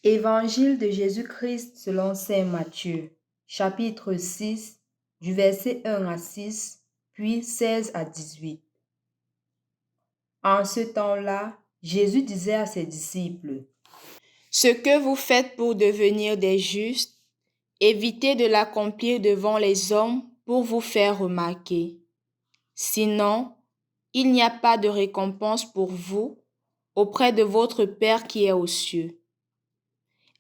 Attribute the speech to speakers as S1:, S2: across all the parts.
S1: Évangile de Jésus-Christ selon saint Matthieu, chapitre 6, du verset 1 à 6, puis 16 à 18. En ce temps-là, Jésus disait à ses disciples:
S2: Ce que vous faites pour devenir des justes, évitez de l'accomplir devant les hommes pour vous faire remarquer. Sinon, il n'y a pas de récompense pour vous auprès de votre Père qui est aux cieux.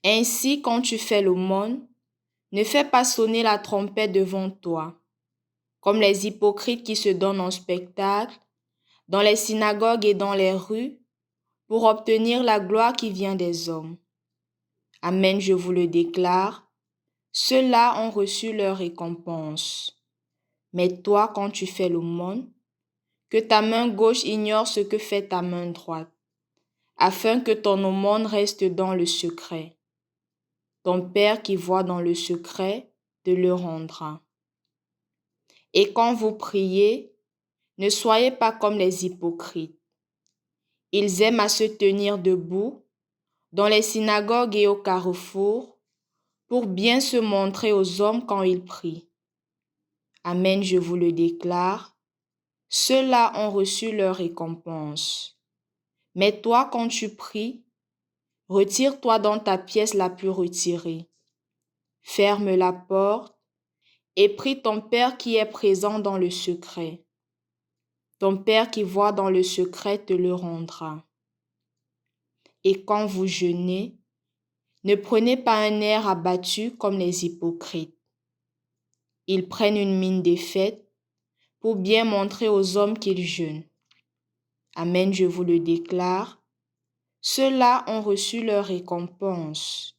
S2: Ainsi, quand tu fais l'aumône, ne fais pas sonner la trompette devant toi, comme les hypocrites qui se donnent en spectacle, dans les synagogues et dans les rues, pour obtenir la gloire qui vient des hommes. Amen, je vous le déclare, ceux-là ont reçu leur récompense. Mais toi, quand tu fais l'aumône, que ta main gauche ignore ce que fait ta main droite, afin que ton aumône reste dans le secret. Ton Père qui voit dans le secret te le rendra. Et quand vous priez, ne soyez pas comme les hypocrites. Ils aiment à se tenir debout dans les synagogues et au carrefour pour bien se montrer aux hommes quand ils prient. Amen, je vous le déclare, ceux-là ont reçu leur récompense. Mais toi, quand tu pries, retire-toi dans ta pièce la plus retirée. Ferme la porte et prie ton Père qui est présent dans le secret. Ton Père qui voit dans le secret te le rendra. Et quand vous jeûnez, ne prenez pas un air abattu comme les hypocrites. Ils prennent une mine défaite pour bien montrer aux hommes qu'ils jeûnent. Amen, je vous le déclare, ceux-là ont reçu leur récompense.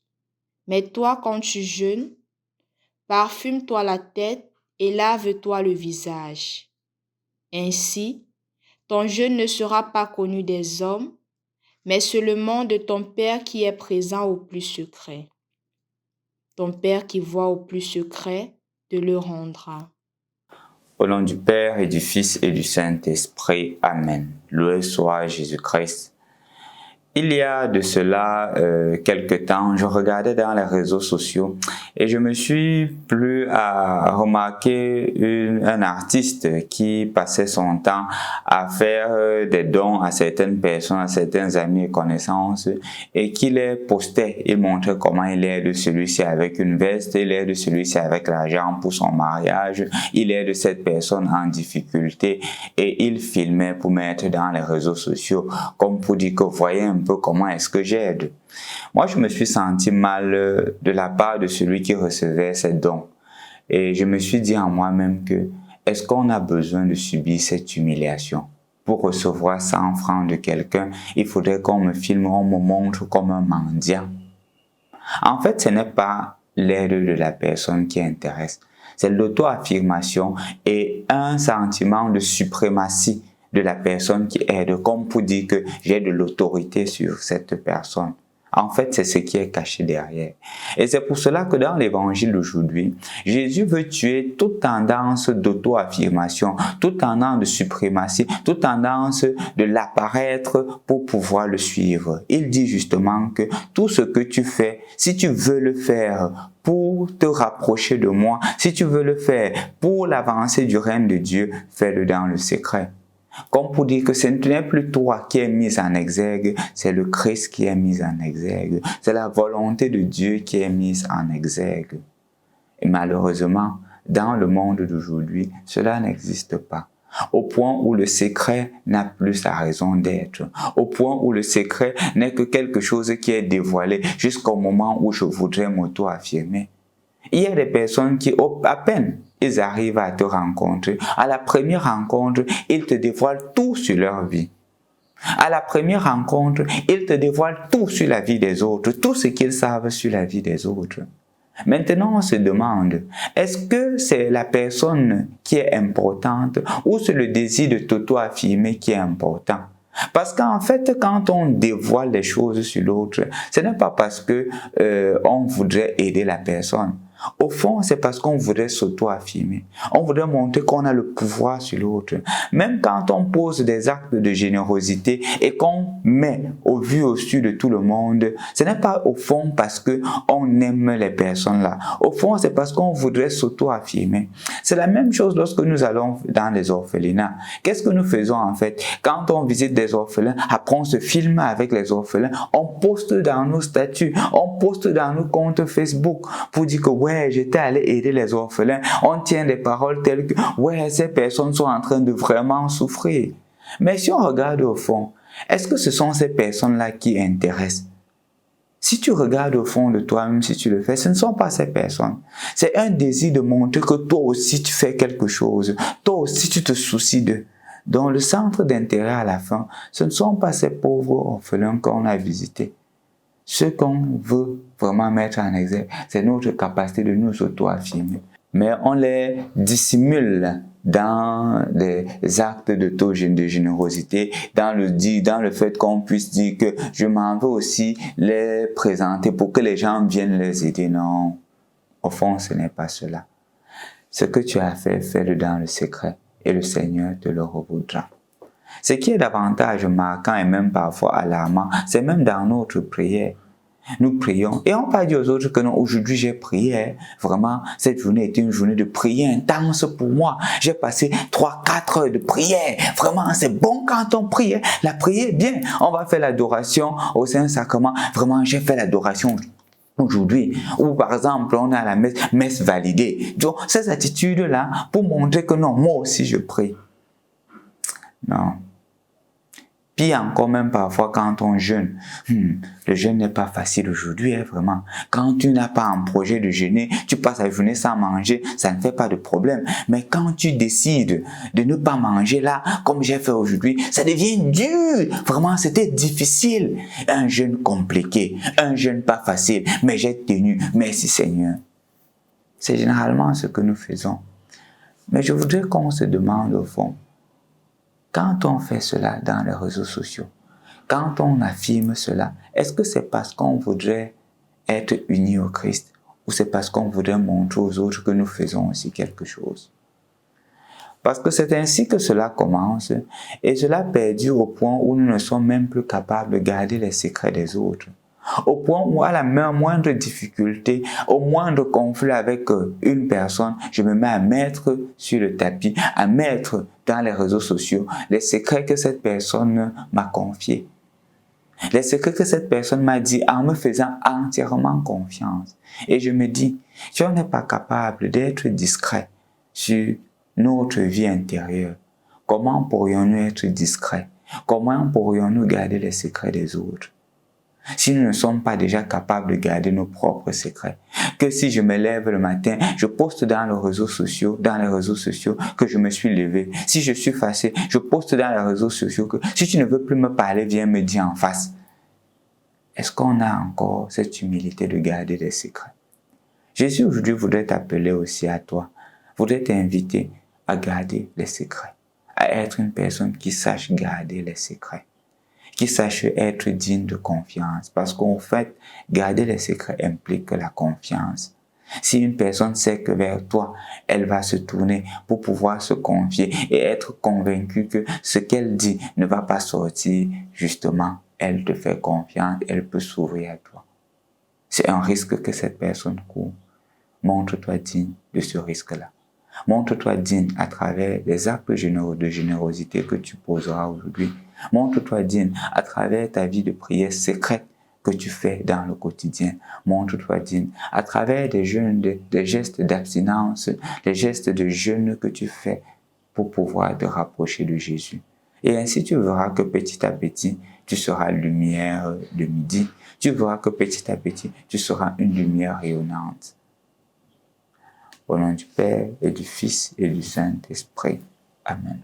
S2: Mais toi, quand tu jeûnes, parfume-toi la tête et lave-toi le visage. Ainsi, ton jeûne ne sera pas connu des hommes, mais seulement de ton Père qui est présent au plus secret. Ton Père qui voit au plus secret te le rendra.
S3: Au nom du Père et du Fils et du Saint-Esprit. Amen. Loué soit Jésus-Christ. Il y a de cela quelque temps, je regardais dans les réseaux sociaux et je me suis plu à remarquer un artiste qui passait son temps à faire des dons à certaines personnes, à certains amis et connaissances et qui les postait. Il montrait comment il aide celui-ci avec une veste, il aide celui-ci avec l'argent pour son mariage, il aide cette personne en difficulté et il filmait pour mettre dans les réseaux sociaux comme pour dire que voyez un peu comment est-ce que j'aide. Moi, je me suis senti mal de la part de celui qui recevait ces dons. Et je me suis dit en moi-même que est-ce qu'on a besoin de subir cette humiliation? Pour recevoir 100 francs de quelqu'un, il faudrait qu'on me filme, on me montre comme un mendiant. En fait, ce n'est pas l'aide de la personne qui intéresse. C'est l'auto-affirmation et un sentiment de suprématie de la personne qui aide, comme pour dire que j'ai de l'autorité sur cette personne. En fait, c'est ce qui est caché derrière. Et c'est pour cela que dans l'évangile d'aujourd'hui, Jésus veut tuer toute tendance d'auto-affirmation, toute tendance de suprématie, toute tendance de l'apparaître pour pouvoir le suivre. Il dit justement que tout ce que tu fais, si tu veux le faire pour te rapprocher de moi, si tu veux le faire pour l'avancée du règne de Dieu, fais-le dans le secret. Comme pour dire que ce n'est plus toi qui es mis en exergue, c'est le Christ qui est mis en exergue. C'est la volonté de Dieu qui est mise en exergue. Et malheureusement, dans le monde d'aujourd'hui, cela n'existe pas. Au point où le secret n'a plus sa raison d'être. Au point où le secret n'est que quelque chose qui est dévoilé jusqu'au moment où je voudrais m'auto-affirmer. Il y a des personnes qui, à peine ils arrivent à te rencontrer, à la première rencontre, ils te dévoilent tout sur leur vie. À la première rencontre, ils te dévoilent tout sur la vie des autres, tout ce qu'ils savent sur la vie des autres. Maintenant, on se demande, est-ce que c'est la personne qui est importante ou c'est le désir de t'auto-affirmer qui est important? Parce qu'en fait, quand on dévoile les choses sur l'autre, ce n'est pas parce que on voudrait aider la personne. Au fond, c'est parce qu'on voudrait s'auto-affirmer. On voudrait montrer qu'on a le pouvoir sur l'autre. Même quand on pose des actes de générosité et qu'on met au vu au su de tout le monde, ce n'est pas au fond parce qu'on aime les personnes là. Au fond, c'est parce qu'on voudrait s'auto-affirmer. C'est la même chose lorsque nous allons dans les orphelinats. Qu'est-ce que nous faisons en fait? Quand on visite des orphelins, après on se filme avec les orphelins, on poste dans nos statuts, on poste dans nos comptes Facebook pour dire que ouais, j'étais allé aider les orphelins. On tient des paroles telles que ouais, ces personnes sont en train de vraiment souffrir. Mais si on regarde au fond, est-ce que ce sont ces personnes-là qui intéressent? Si tu regardes au fond de toi-même, si tu le fais, ce ne sont pas ces personnes. C'est un désir de montrer que toi aussi tu fais quelque chose. Toi aussi tu te soucies d'eux. Donc le centre d'intérêt à la fin, ce ne sont pas ces pauvres orphelins qu'on a visités. Ce qu'on veut vraiment mettre en exergue, c'est notre capacité de nous auto-affirmer. Mais on les dissimule dans des actes de générosité, dans le fait qu'on puisse dire que je m'en veux aussi les présenter pour que les gens viennent les aider. Non, au fond, ce n'est pas cela. Ce que tu as fait, fais-le dans le secret et le Seigneur te le revaudra. Ce qui est davantage marquant et même parfois alarmant, c'est même dans notre prière. Nous prions et on va dire aux autres que non, aujourd'hui j'ai prié. Vraiment, cette journée était une journée de prière intense pour moi. J'ai passé 3-4 heures de prière. Vraiment, c'est bon quand on prie. La prière, bien. On va faire l'adoration au Saint-Sacrement. Vraiment, j'ai fait l'adoration aujourd'hui. Ou par exemple, on a la messe validée. Donc, ces attitudes-là pour montrer que non, moi aussi je prie. Non. Puis encore même parfois quand on jeûne, le jeûne n'est pas facile aujourd'hui, vraiment. Quand tu n'as pas un projet de jeûner, tu passes la journée sans manger, ça ne fait pas de problème. Mais quand tu décides de ne pas manger là, comme j'ai fait aujourd'hui, ça devient dur. Vraiment, c'était difficile. Un jeûne compliqué, un jeûne pas facile, mais j'ai tenu. Merci Seigneur. C'est généralement ce que nous faisons. Mais je voudrais qu'on se demande au fond, quand on fait cela dans les réseaux sociaux, quand on affirme cela, est-ce que c'est parce qu'on voudrait être unis au Christ ou c'est parce qu'on voudrait montrer aux autres que nous faisons aussi quelque chose? Parce que c'est ainsi que cela commence et cela perdure au point où nous ne sommes même plus capables de garder les secrets des autres. Au point où à la moindre difficulté, au moindre conflit avec une personne, je me mets à mettre sur le tapis, à mettre dans les réseaux sociaux les secrets que cette personne m'a confiés. Les secrets que cette personne m'a dit en me faisant entièrement confiance. Et je me dis, si on n'est pas capable d'être discret sur notre vie intérieure, comment pourrions-nous être discrets? Comment pourrions-nous garder les secrets des autres? Si nous ne sommes pas déjà capables de garder nos propres secrets, que si je me lève le matin, je poste dans les réseaux sociaux que je me suis levé. Si je suis fâché, je poste dans les réseaux sociaux que si tu ne veux plus me parler, viens me dire en face. Est-ce qu'on a encore cette humilité de garder des secrets? Jésus aujourd'hui voudrait t'appeler aussi à toi, voudrait t'inviter à garder les secrets, à être une personne qui sache garder les secrets, qui sache être digne de confiance. Parce qu'en fait, garder les secrets implique la confiance. Si une personne sait que vers toi, elle va se tourner pour pouvoir se confier et être convaincue que ce qu'elle dit ne va pas sortir, justement, elle te fait confiance, elle peut s'ouvrir à toi. C'est un risque que cette personne court. Montre-toi digne de ce risque-là. Montre-toi digne à travers les actes de générosité que tu poseras aujourd'hui. Montre-toi digne à travers ta vie de prière secrète que tu fais dans le quotidien. Montre-toi digne à travers des gestes d'abstinence, des gestes de jeûne que tu fais pour pouvoir te rapprocher de Jésus. Et ainsi tu verras que petit à petit, tu seras lumière de midi. Tu verras que petit à petit, tu seras une lumière rayonnante. Au nom du Père et du Fils et du Saint-Esprit. Amen.